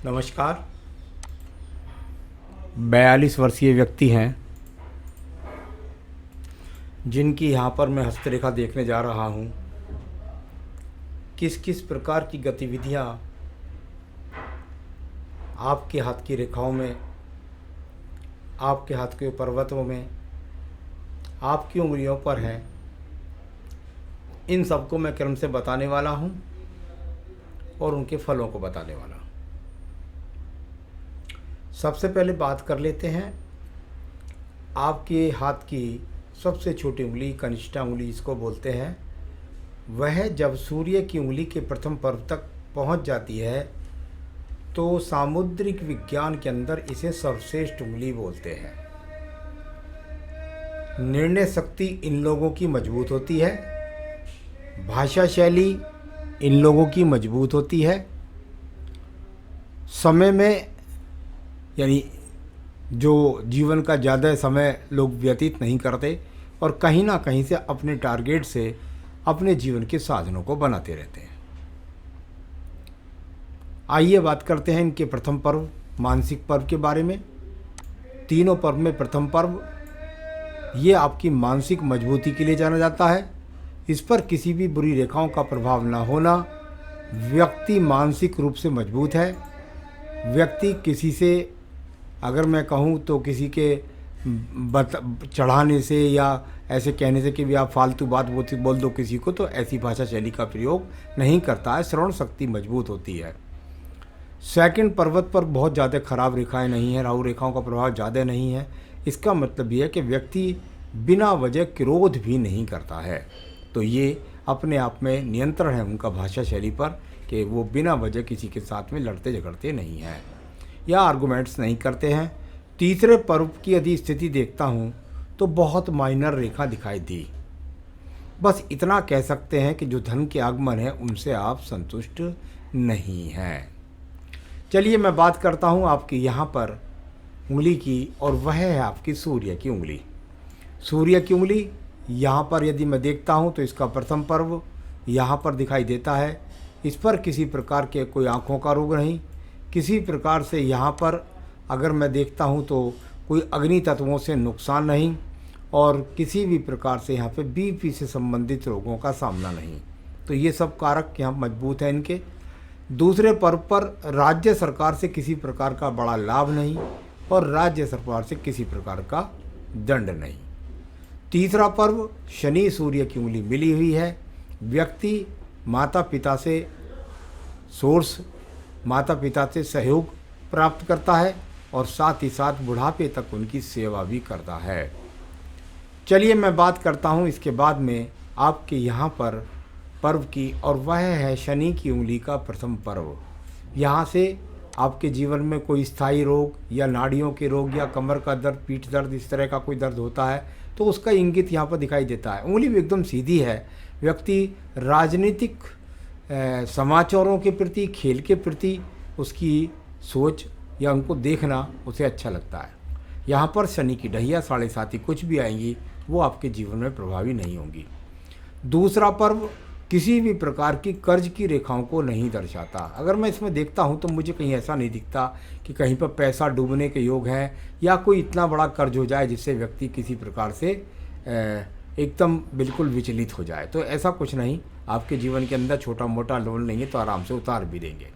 नमस्कार। 42 वर्षीय व्यक्ति हैं जिनकी यहाँ पर मैं हस्तरेखा देखने जा रहा हूँ। किस किस प्रकार की गतिविधियाँ आपके हाथ की रेखाओं में, आपके हाथ के पर्वतों में, आपकी उंगलियों पर हैं, इन सबको मैं क्रम से बताने वाला हूँ और उनके फलों को बताने वाला हूँ। सबसे पहले बात कर लेते हैं आपके हाथ की सबसे छोटी उंगली, कनिष्ठा उंगली जिसको बोलते हैं। वह जब सूर्य की उंगली के प्रथम पर्व तक पहुंच जाती है तो सामुद्रिक विज्ञान के अंदर इसे सर्वश्रेष्ठ उंगली बोलते हैं। निर्णय शक्ति इन लोगों की मजबूत होती है, भाषा शैली इन लोगों की मजबूत होती है, समय में यानी जो जीवन का ज़्यादा समय लोग व्यतीत नहीं करते और कहीं ना कहीं से अपने टारगेट से अपने जीवन के साधनों को बनाते रहते हैं। आइए बात करते हैं इनके प्रथम पर्व, मानसिक पर्व के बारे में। तीनों पर्व में प्रथम पर्व ये आपकी मानसिक मजबूती के लिए जाना जाता है। इस पर किसी भी बुरी रेखाओं का प्रभाव न होना, व्यक्ति मानसिक रूप से मजबूत है। व्यक्ति किसी से, अगर मैं कहूँ तो किसी के चढ़ाने से या ऐसे कहने से कि भी आप फालतू बात बोल दो किसी को, तो ऐसी भाषा शैली का प्रयोग नहीं करता है। श्रवण शक्ति मजबूत होती है। सेकंड पर्वत पर बहुत ज़्यादा खराब रेखाएं नहीं हैं, राहु रेखाओं का प्रभाव ज़्यादा नहीं है। इसका मतलब ये है कि व्यक्ति बिना वजह क्रोध भी नहीं करता है। तो ये अपने आप में नियंत्रण है उनका भाषा शैली पर कि वो बिना वजह किसी के साथ में लड़ते झगड़ते नहीं हैं या आर्गूमेंट्स नहीं करते हैं। तीसरे पर्व की यदि स्थिति देखता हूँ तो बहुत माइनर रेखा दिखाई दी। बस इतना कह सकते हैं कि जो धन के आगमन है उनसे आप संतुष्ट नहीं हैं। चलिए मैं बात करता हूँ आपकी यहाँ पर उंगली की, और वह है आपकी सूर्य की उंगली। सूर्य की उंगली यहाँ पर यदि मैं देखता हूँ तो इसका प्रथम पर्व यहाँ पर दिखाई देता है। इस पर किसी प्रकार के कोई आँखों का रोग नहीं, किसी प्रकार से यहाँ पर अगर मैं देखता हूँ तो कोई अग्नि तत्वों से नुकसान नहीं, और किसी भी प्रकार से यहाँ पे बीपी से संबंधित रोगों का सामना नहीं। तो ये सब कारक यहाँ मजबूत हैं इनके। दूसरे पर्व पर राज्य सरकार से किसी प्रकार का बड़ा लाभ नहीं और राज्य सरकार से किसी प्रकार का दंड नहीं। तीसरा पर्व शनि सूर्य की उंगली मिली हुई है। व्यक्ति माता पिता से माता पिता से सहयोग प्राप्त करता है और साथ ही साथ बुढ़ापे तक उनकी सेवा भी करता है। चलिए मैं बात करता हूँ इसके बाद में आपके यहाँ पर पर्व की, और वह है शनि की उंगली का प्रथम पर्व। यहाँ से आपके जीवन में कोई स्थायी रोग या नाड़ियों के रोग या कमर का दर्द, पीठ दर्द, इस तरह का कोई दर्द होता है तो उसका इंगित यहाँ पर दिखाई देता है। उंगली भी एकदम सीधी है। व्यक्ति राजनीतिक समाचारों के प्रति, खेल के प्रति उसकी सोच या उनको देखना उसे अच्छा लगता है। यहाँ पर शनि की ढैया 7.5 कुछ भी आएंगी वो आपके जीवन में प्रभावी नहीं होंगी। दूसरा पर्व किसी भी प्रकार की कर्ज की रेखाओं को नहीं दर्शाता। अगर मैं इसमें देखता हूँ तो मुझे कहीं ऐसा नहीं दिखता कि कहीं पर पैसा डूबने के योग हैं या कोई इतना बड़ा कर्ज हो जाए जिससे व्यक्ति किसी प्रकार से एकदम बिल्कुल विचलित हो जाए। तो ऐसा कुछ नहीं, आपके जीवन के अंदर छोटा मोटा लोन लेंगे तो आराम से उतार भी देंगे।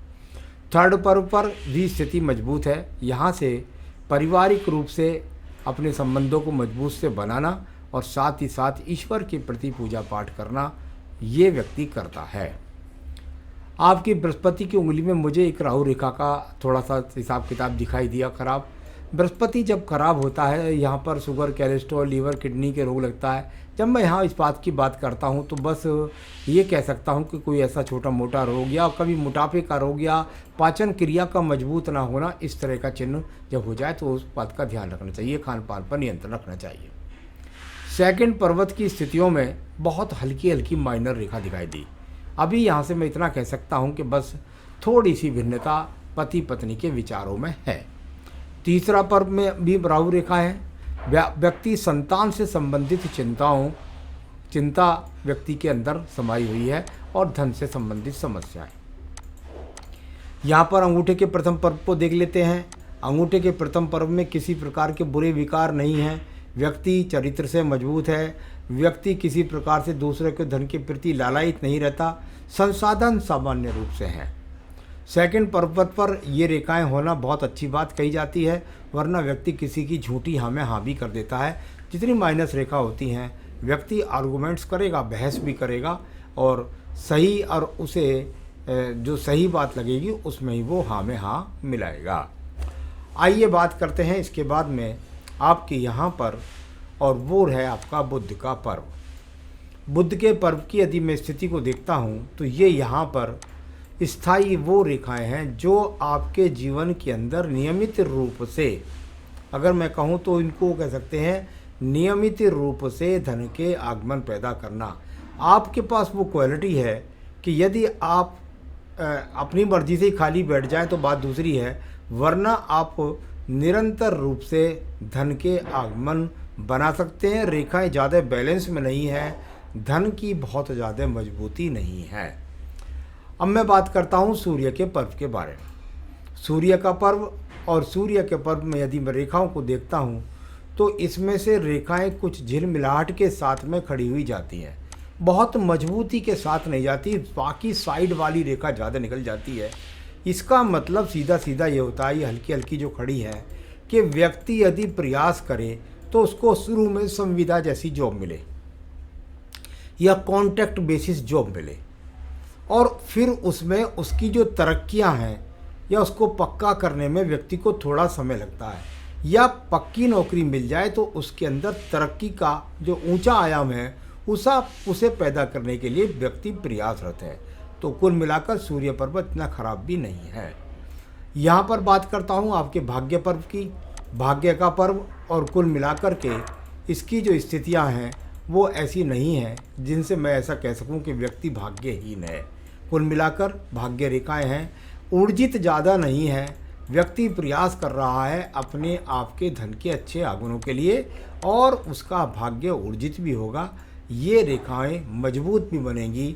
थर्ड पर्व पर भी स्थिति मजबूत है। यहाँ से पारिवारिक रूप से अपने संबंधों को मजबूत से बनाना और साथ ही साथ ईश्वर के प्रति पूजा पाठ करना ये व्यक्ति करता है। आपकी बृहस्पति की उंगली में मुझे एक राहु रेखा का थोड़ा सा हिसाब किताब दिखाई दिया खराब। बृहस्पति जब खराब होता है यहाँ पर शुगर, कोलेस्ट्रॉल, लीवर, किडनी के रोग लगता है। जब मैं यहाँ इस बात की बात करता हूँ तो बस ये कह सकता हूँ कि कोई ऐसा छोटा मोटा रोग या कभी मोटापे का रोग या पाचन क्रिया का मजबूत ना होना, इस तरह का चिन्ह जब हो जाए तो उस बात का ध्यान रखना चाहिए, खान पान पर नियंत्रण रखना चाहिए। सेकंड पर्वत की स्थितियों में बहुत हल्की हल्की माइनर रेखा दिखाई दी। अभी यहाँ से मैं इतना कह सकता हूँ कि बस थोड़ी सी भिन्नता पति पत्नी के विचारों में है। तीसरा पर्व में भी राहु रेखा है। व्यक्ति संतान से संबंधित चिंता व्यक्ति के अंदर समाई हुई है और धन से संबंधित समस्याएं। यहाँ पर अंगूठे के प्रथम पर्व को देख लेते हैं। अंगूठे के प्रथम पर्व में किसी प्रकार के बुरे विकार नहीं हैं, व्यक्ति चरित्र से मजबूत है, व्यक्ति किसी प्रकार से दूसरे के धन के प्रति लालायित नहीं रहता, संसाधन सामान्य रूप से हैं। सेकंड पर्वत पर ये रेखाएं होना बहुत अच्छी बात कही जाती है, वरना व्यक्ति किसी की झूठी हाँ में हाँ भी कर देता है। जितनी माइनस रेखा होती हैं व्यक्ति आर्गूमेंट्स करेगा, बहस भी करेगा और सही और उसे जो सही बात लगेगी उसमें ही वो हाँ में हाँ मिलाएगा। आइए बात करते हैं इसके बाद में आपके यहाँ पर, और वो है आपका बुध का पर्व। बुध के पर्व की यदि मैं स्थिति को देखता हूँ तो ये यहाँ पर स्थायी वो रेखाएं हैं जो आपके जीवन के अंदर नियमित रूप से, अगर मैं कहूँ तो इनको कह सकते हैं नियमित रूप से धन के आगमन पैदा करना। आपके पास वो क्वालिटी है कि यदि आप अपनी मर्जी से ही खाली बैठ जाए तो बात दूसरी है, वरना आप निरंतर रूप से धन के आगमन बना सकते हैं। रेखाएं ज़्यादा बैलेंस में नहीं है, धन की बहुत ज़्यादा मजबूती नहीं है। अब मैं बात करता हूँ सूर्य के पर्व के बारे में। सूर्य का पर्व और सूर्य के पर्व में यदि मैं रेखाओं को देखता हूँ तो इसमें से रेखाएं कुछ झिलमिलाहट के साथ में खड़ी हुई जाती हैं, बहुत मजबूती के साथ नहीं जाती, बाकी साइड वाली रेखा ज़्यादा निकल जाती है। इसका मतलब सीधा सीधा ये होता है, ये हल्की हल्की जो खड़ी है, कि व्यक्ति यदि प्रयास करे तो उसको शुरू में संविदा जैसी जॉब मिले या कॉन्ट्रैक्ट बेसिस जॉब मिले, और फिर उसमें उसकी जो तरक्कियां हैं या उसको पक्का करने में व्यक्ति को थोड़ा समय लगता है, या पक्की नौकरी मिल जाए तो उसके अंदर तरक्की का जो ऊंचा आयाम है उसे पैदा करने के लिए व्यक्ति प्रयासरत है। तो कुल मिलाकर सूर्य पर्व इतना खराब भी नहीं है। यहाँ पर बात करता हूँ आपके भाग्य पर्व की। भाग्य का पर्व और कुल मिलाकर के इसकी जो स्थितियाँ हैं वो ऐसी नहीं हैं जिनसे मैं ऐसा कह सकूं कि व्यक्ति भाग्यहीन है। कुल मिलाकर भाग्य रेखाएं हैं, ऊर्जित ज़्यादा नहीं है, व्यक्ति प्रयास कर रहा है अपने आप के धन के अच्छे आगमनों के लिए और उसका भाग्य ऊर्जित भी होगा। ये रेखाएं मजबूत भी बनेंगी,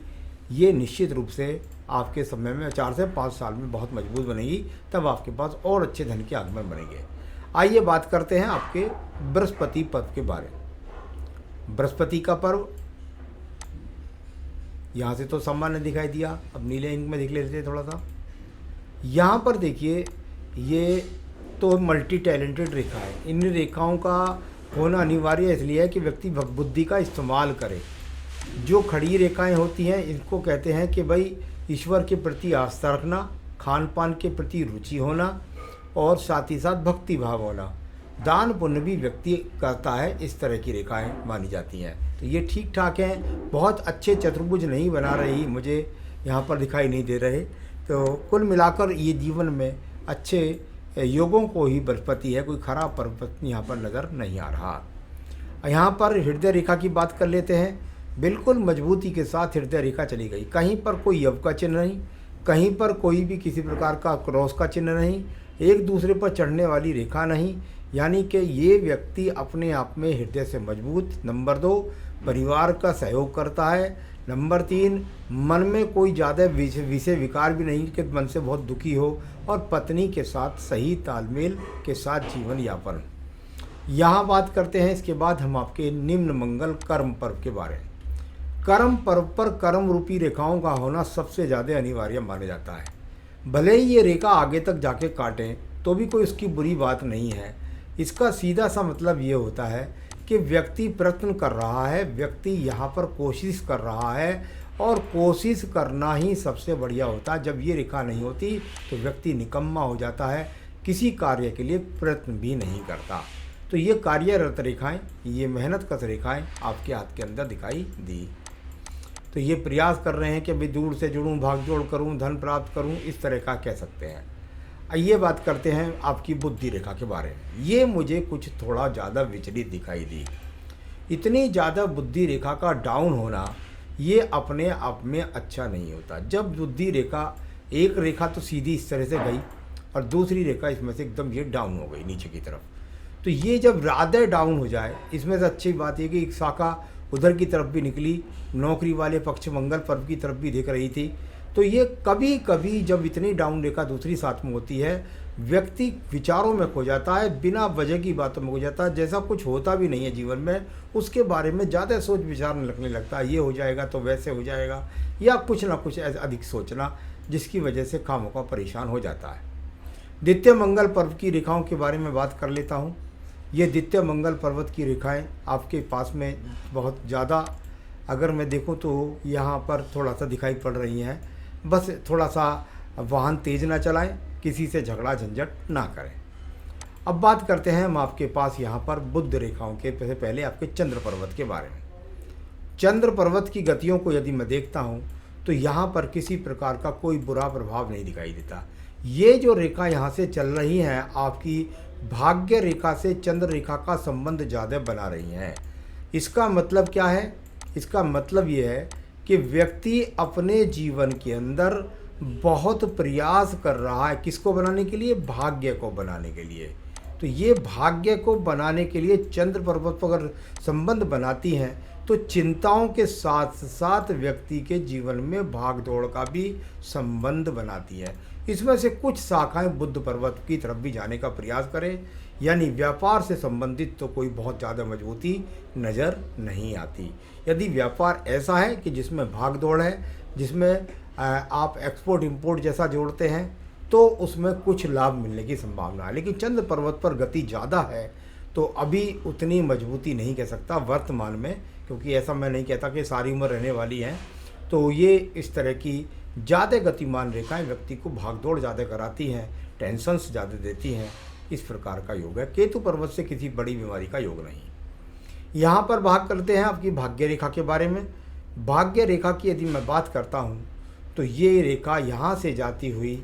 ये निश्चित रूप से आपके समय में 4 से 5 साल में बहुत मजबूत बनेगी, तब आपके पास और अच्छे धन के आगमन बनेंगे। आइए बात करते हैं आपके बृहस्पति पर्व के बारे में। बृहस्पति का पर्व यहाँ से तो सामान्य दिखाई दिया, अब नीले इंक में देख लेते हैं थोड़ा सा। यहाँ पर देखिए, ये तो मल्टी टैलेंटेड रेखा है। इन रेखाओं का होना अनिवार्य इसलिए है कि व्यक्ति बुद्धि का इस्तेमाल करे। जो खड़ी रेखाएं होती हैं इनको कहते हैं कि भाई ईश्वर के प्रति आस्था रखना, खान पान के प्रति रुचि होना और साथ ही साथ भक्ति भाव होना। दान पुण्य भी व्यक्ति करता है, इस तरह की रेखाएं मानी जाती हैं। तो ये ठीक ठाक हैं, बहुत अच्छे चतुर्भुज नहीं बना रही, मुझे यहाँ पर दिखाई नहीं दे रहे। तो कुल मिलाकर ये जीवन में अच्छे योगों को ही बृहस्पति है, कोई खराब बृहस्पति यहाँ पर नज़र नहीं आ रहा। यहाँ पर हृदय रेखा की बात कर लेते हैं। बिल्कुल मजबूती के साथ हृदय रेखा चली गई, कहीं पर कोई यव का चिन्ह नहीं, कहीं पर कोई भी किसी प्रकार का क्रॉस का चिन्ह नहीं, एक दूसरे पर चढ़ने वाली रेखा नहीं, यानी कि ये व्यक्ति अपने आप में हृदय से मजबूत। नंबर 2, परिवार का सहयोग करता है। नंबर 3, मन में कोई ज़्यादा विषय विकार भी नहीं कि मन से बहुत दुखी हो, और पत्नी के साथ सही तालमेल के साथ जीवन यापन। यहाँ बात करते हैं इसके बाद हम आपके निम्न मंगल कर्म पर्व के बारे में। कर्म पर्व पर कर्म रूपी रेखाओं का होना सबसे ज़्यादा अनिवार्य माना जाता है। भले ही ये रेखा आगे तक जाके काटें तो भी कोई उसकी बुरी बात नहीं है। इसका सीधा सा मतलब ये होता है कि व्यक्ति प्रयत्न कर रहा है, व्यक्ति यहाँ पर कोशिश कर रहा है, और कोशिश करना ही सबसे बढ़िया होता है। जब ये रेखा नहीं होती तो व्यक्ति निकम्मा हो जाता है, किसी कार्य के लिए प्रयत्न भी नहीं करता। तो ये कार्यरत रेखाएं, ये मेहनत कश रेखाएं आपके हाथ के अंदर दिखाई दी। तो ये प्रयास कर रहे हैं कि भाई दूर से जुड़ूं, भागदौड़ करूं, धन प्राप्त करूं, इस तरह का कह सकते हैं। आइए बात करते हैं आपकी बुद्धि रेखा के बारे में। ये मुझे कुछ थोड़ा ज़्यादा विचलित दिखाई दी। इतनी ज़्यादा बुद्धि रेखा का डाउन होना ये अपने आप में अच्छा नहीं होता। जब बुद्धि रेखा, एक रेखा तो सीधी इस तरह से गई और दूसरी रेखा इसमें से एकदम ये डाउन हो गई नीचे की तरफ, तो ये जब ज़्यादा डाउन हो जाए, इसमें से अच्छी बात ये कि एक शाखा उधर की तरफ भी निकली, नौकरी वाले पक्ष मंगल पर्व की तरफ भी दिख रही थी। तो ये कभी कभी जब इतनी डाउन रेखा दूसरी साथ में होती है, व्यक्ति विचारों में खो जाता है, बिना वजह की बातों में खो जाता है, जैसा कुछ होता भी नहीं है जीवन में उसके बारे में ज़्यादा सोच विचार लगने लगता है, ये हो जाएगा तो वैसे हो जाएगा, या कुछ ना कुछ ऐसा अधिक सोचना, जिसकी वजह से खामोखा परेशान हो जाता है। द्वितीय मंगल पर्व की रेखाओं के बारे में बात कर लेता हूँ। ये द्वितीय मंगल पर्वत की रेखाएं आपके पास में बहुत ज़्यादा, अगर मैं देखूं तो यहाँ पर थोड़ा सा दिखाई पड़ रही हैं। बस थोड़ा सा वाहन तेज़ ना चलाएं, किसी से झगड़ा झंझट ना करें। अब बात करते हैं हम आपके पास यहाँ पर बुध रेखाओं के पहले आपके चंद्र पर्वत के बारे में। चंद्र पर्वत की गतियों को यदि मैं देखता हूँ तो यहाँ पर किसी प्रकार का कोई बुरा प्रभाव नहीं दिखाई देता। ये जो रेखा यहाँ से चल रही हैं आपकी भाग्य रेखा से चंद्र रेखा का संबंध ज़्यादा बना रही हैं। इसका मतलब क्या है? इसका मतलब ये है कि व्यक्ति अपने जीवन के अंदर बहुत प्रयास कर रहा है, किसको बनाने के लिए? भाग्य को बनाने के लिए। तो ये भाग्य को बनाने के लिए चंद्र पर्वत पर अगर संबंध बनाती हैं तो चिंताओं के साथ साथ व्यक्ति के जीवन में भाग दौड़ का भी संबंध बनाती है। इसमें से कुछ शाखाएं बुध पर्वत की तरफ भी जाने का प्रयास करें, यानी व्यापार से संबंधित तो कोई बहुत ज़्यादा मजबूती नज़र नहीं आती। यदि व्यापार ऐसा है कि जिसमें भाग दौड़ है, जिसमें आप एक्सपोर्ट इंपोर्ट जैसा जोड़ते हैं, तो उसमें कुछ लाभ मिलने की संभावना है। लेकिन चंद्र पर्वत पर गति ज़्यादा है तो अभी उतनी मजबूती नहीं कह सकता वर्तमान में, क्योंकि ऐसा मैं नहीं कहता कि सारी उम्र रहने वाली हैं। तो ये इस तरह की ज़्यादा गतिमान रेखाएं व्यक्ति को भागदौड़ ज़्यादा कराती हैं, टेंशन्स ज़्यादा देती हैं, इस प्रकार का योग है। केतु पर्वत से किसी बड़ी बीमारी का योग नहीं। यहाँ पर बात करते हैं आपकी भाग्य रेखा के बारे में। भाग्य रेखा की यदि मैं बात करता हूँ तो ये रेखा यहाँ से जाती हुई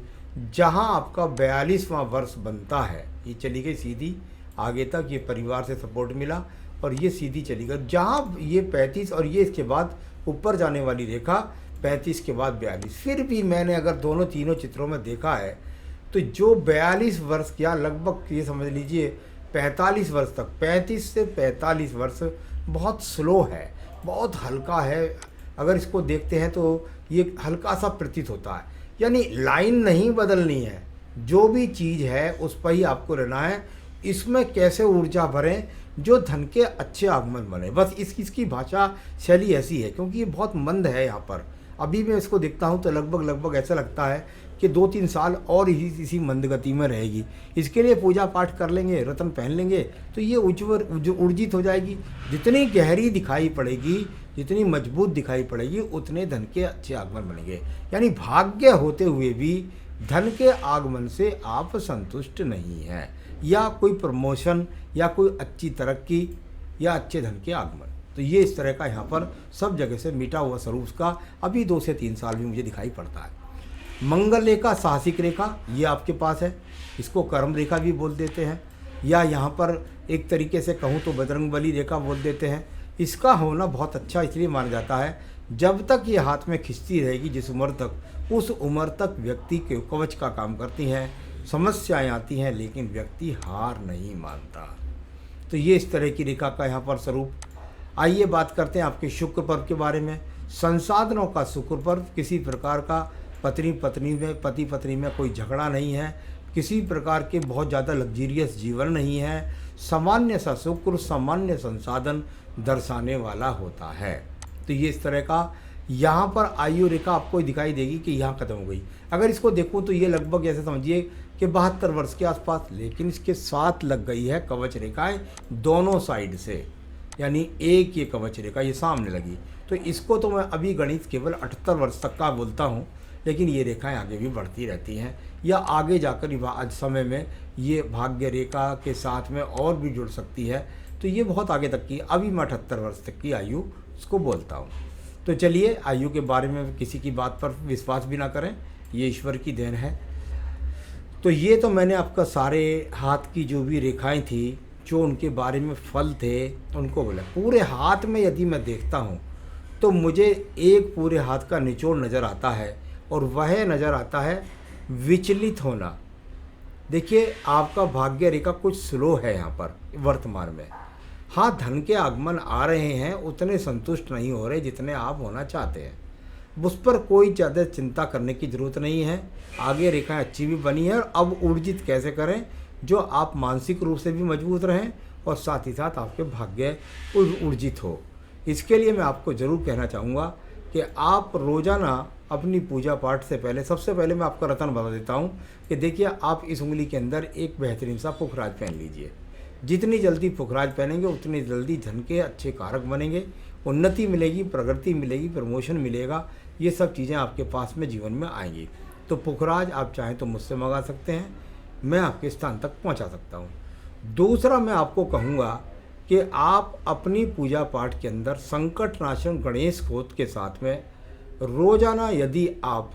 जहाँ आपका 42वां वर्ष बनता है, ये चली गई सीधी आगे तक, ये परिवार से सपोर्ट मिला और ये सीधी चली गई जहाँ ये 35 और ये इसके बाद ऊपर जाने वाली रेखा 35 के बाद 42। फिर भी मैंने अगर दोनों तीनों चित्रों में देखा है तो जो 42 वर्ष या लगभग ये समझ लीजिए 45 वर्ष तक, 35 से 45 वर्ष बहुत स्लो है, बहुत हल्का है। अगर इसको देखते हैं तो ये हल्का सा प्रतीत होता है, यानी लाइन नहीं बदलनी है, जो भी चीज़ है उस पर ही आपको रहना है। इसमें कैसे ऊर्जा भरें जो धन के अच्छे आगमन बने, बस इसकी भाषा शैली ऐसी है, क्योंकि ये बहुत मंद है यहाँ पर। अभी मैं इसको देखता हूँ तो लगभग ऐसा लगता है कि 2-3 साल और इसी मंद गति में रहेगी। इसके लिए पूजा पाठ कर लेंगे, रत्न पहन लेंगे तो ये ऊर्जित हो जाएगी। जितनी गहरी दिखाई पड़ेगी, जितनी मजबूत दिखाई पड़ेगी, उतने धन के अच्छे आगमन बनेंगे। यानी भाग्य होते हुए भी धन के आगमन से आप संतुष्ट नहीं हैं, या कोई प्रमोशन या कोई अच्छी तरक्की या अच्छे धन के आगमन। तो ये इस तरह का यहाँ पर सब जगह से मिटा हुआ स्वरूप का अभी 2 से 3 साल भी मुझे दिखाई पड़ता है। मंगल रेखा साहसिक रेखा ये आपके पास है, इसको कर्म रेखा भी बोल देते हैं, या यहाँ पर एक तरीके से कहूँ तो बजरंगबली रेखा बोल देते हैं। इसका होना बहुत अच्छा इसलिए माना जाता है, जब तक ये हाथ में खिंचती रहेगी जिस उम्र तक, उस उम्र तक व्यक्ति के कवच का काम करती हैं। समस्याएं आती हैं लेकिन व्यक्ति हार नहीं मानता। तो ये इस तरह की रेखा का यहाँ पर स्वरूप। आइए बात करते हैं आपके शुक्र पर्व के बारे में। संसाधनों का शुक्र पर्व, किसी प्रकार का पति पत्नी में कोई झगड़ा नहीं है, किसी प्रकार के बहुत ज़्यादा लग्जीरियस जीवन नहीं है। सामान्य सा शुक्र सामान्य संसाधन दर्शाने वाला होता है। तो ये इस तरह का यहाँ पर आयु रेखा आपको दिखाई देगी कि यहाँ खत्म हो गई। अगर इसको देखूँ तो ये लगभग ऐसे समझिए कि 72 वर्ष के आसपास, लेकिन इसके साथ लग गई है कवच रेखाएं दोनों साइड से, यानी एक ये कवच रेखा ये सामने लगी। तो इसको तो मैं अभी गणित केवल 78 वर्ष तक का बोलता हूँ, लेकिन ये रेखाएं आगे भी बढ़ती रहती हैं, या आगे जाकर आज समय में ये भाग्य रेखा के साथ में और भी जुड़ सकती है। तो ये बहुत आगे तक की, अभी मैं 78 वर्ष तक की आयु उसको बोलता हूँ। तो चलिए, आयु के बारे में किसी की बात पर विश्वास भी ना करें, ये ईश्वर की देन है। तो ये तो मैंने आपका सारे हाथ की जो भी रेखाएं थी, जो उनके बारे में फल थे, उनको बोला। पूरे हाथ में यदि मैं देखता हूँ तो मुझे एक पूरे हाथ का निचोड़ नज़र आता है, और वह नज़र आता है विचलित होना। देखिए, आपका भाग्य रेखा कुछ स्लो है यहाँ पर वर्तमान में। हाँ, धन के आगमन आ रहे हैं, उतने संतुष्ट नहीं हो रहे जितने आप होना चाहते हैं। उस पर कोई ज़्यादा चिंता करने की ज़रूरत नहीं है। आगे रेखाएं अच्छी भी बनी है, और अब ऊर्जित कैसे करें जो आप मानसिक रूप से भी मजबूत रहें और साथ ही साथ आपके भाग्य ऊर्जित हो। इसके लिए मैं आपको ज़रूर कहना चाहूँगा कि आप रोज़ाना अपनी पूजा पाठ से पहले, सबसे पहले मैं आपका रतन बता देता हूँ कि देखिए, आप इस उंगली के अंदर एक बेहतरीन सा पुखराज पहन लीजिए। जितनी जल्दी पुखराज पहनेंगे उतनी जल्दी धन के अच्छे कारक बनेंगे, उन्नति मिलेगी, प्रगति मिलेगी, प्रमोशन मिलेगा। ये सब चीज़ें आपके पास में जीवन में आएंगी। तो पुखराज आप चाहें तो मुझसे मंगा सकते हैं, मैं आपके स्थान तक पहुंचा सकता हूं। दूसरा मैं आपको कहूँगा कि आप अपनी पूजा पाठ के अंदर संकट नाशन गणेश स्तोत्र के साथ में रोज़ाना यदि आप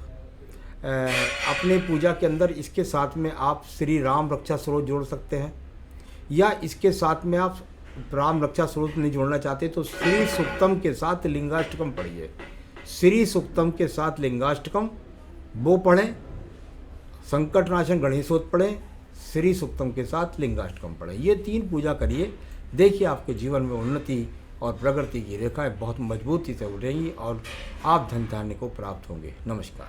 अपने पूजा के अंदर इसके साथ में आप श्री राम रक्षा स्तोत्र जोड़ सकते हैं, या इसके साथ में आप राम रक्षा स्तोत्र नहीं जोड़ना चाहते तो श्री सूक्तम के साथ लिंगाष्टकम पढ़िए। श्री सूक्तम के साथ लिंगाष्टकम वो पढ़ें, संकट नाशन गणेश स्तोत्र पढ़ें, श्री सूक्तम के साथ लिंगाष्टकम पढ़ें। ये 3 पूजा करिए, देखिए आपके जीवन में उन्नति और प्रगति की रेखाएं बहुत मजबूती से उठेंगी और आप धन धान्य को प्राप्त होंगे। नमस्कार।